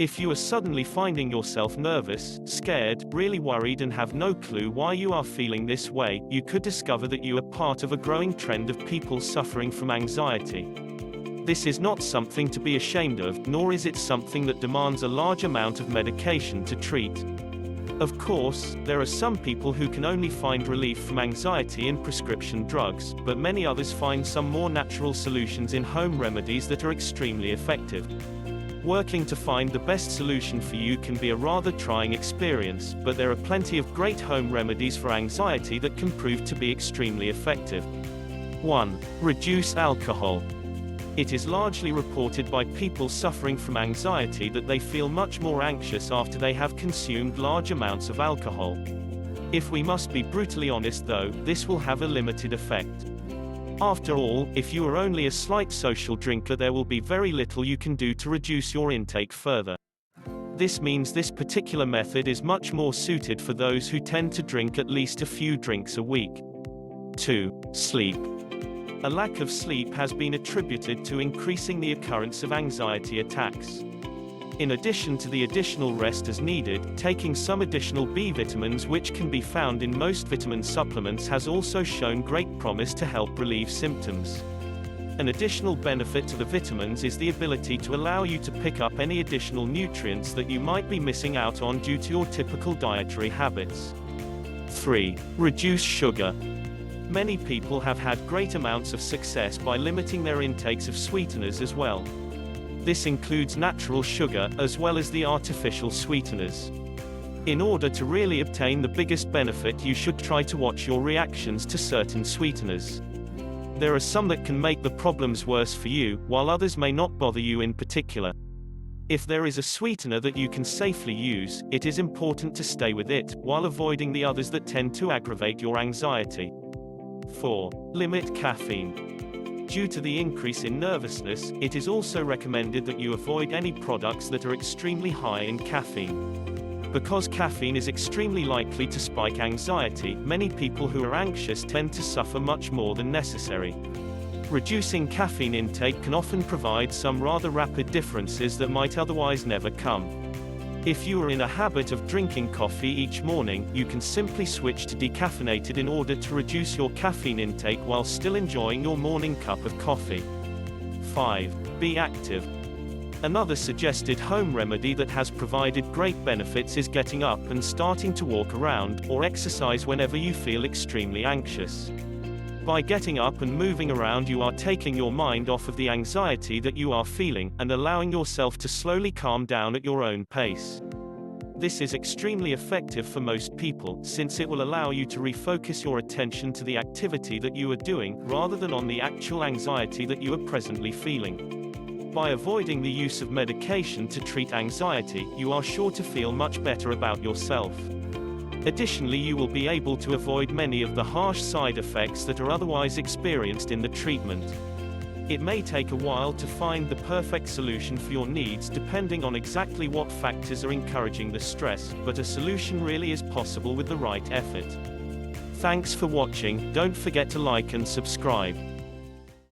If you are suddenly finding yourself nervous, scared, really worried and have no clue why you are feeling this way, you could discover that you are part of a growing trend of people suffering from anxiety. This is not something to be ashamed of, nor is it something that demands a large amount of medication to treat. Of course, there are some people who can only find relief from anxiety in prescription drugs, but many others find some more natural solutions in home remedies that are extremely effective. Working to find the best solution for you can be a rather trying experience, but there are plenty of great home remedies for anxiety that can prove to be extremely effective. 1. Reduce alcohol. It is largely reported by people suffering from anxiety that they feel much more anxious after they have consumed large amounts of alcohol. If we must be brutally honest though, this will have a limited effect. After all, if you are only a slight social drinker, there will be very little you can do to reduce your intake further. This means this particular method is much more suited for those who tend to drink at least a few drinks a week. 2. Sleep. A lack of sleep has been attributed to increasing the occurrence of anxiety attacks. In addition to the additional rest as needed, taking some additional B vitamins which can be found in most vitamin supplements has also shown great promise to help relieve symptoms. An additional benefit to the vitamins is the ability to allow you to pick up any additional nutrients that you might be missing out on due to your typical dietary habits. 3. Reduce sugar. Many people have had great amounts of success by limiting their intakes of sweeteners as well. This includes natural sugar, as well as the artificial sweeteners. In order to really obtain the biggest benefit, you should try to watch your reactions to certain sweeteners. There are some that can make the problems worse for you, while others may not bother you in particular. If there is a sweetener that you can safely use, it is important to stay with it, while avoiding the others that tend to aggravate your anxiety. 4. Limit caffeine. Due to the increase in nervousness, it is also recommended that you avoid any products that are extremely high in caffeine. Because caffeine is extremely likely to spike anxiety, many people who are anxious tend to suffer much more than necessary. Reducing caffeine intake can often provide some rather rapid differences that might otherwise never come. If you are in a habit of drinking coffee each morning, you can simply switch to decaffeinated in order to reduce your caffeine intake while still enjoying your morning cup of coffee. 5. Be active. Another suggested home remedy that has provided great benefits is getting up and starting to walk around, or exercise whenever you feel extremely anxious. By getting up and moving around, you are taking your mind off of the anxiety that you are feeling, and allowing yourself to slowly calm down at your own pace. This is extremely effective for most people, since it will allow you to refocus your attention to the activity that you are doing, rather than on the actual anxiety that you are presently feeling. By avoiding the use of medication to treat anxiety, you are sure to feel much better about yourself. Additionally, you will be able to avoid many of the harsh side effects that are otherwise experienced in the treatment. It may take a while to find the perfect solution for your needs depending on exactly what factors are encouraging the stress, but a solution really is possible with the right effort. Thanks for watching. Don't forget to like and subscribe.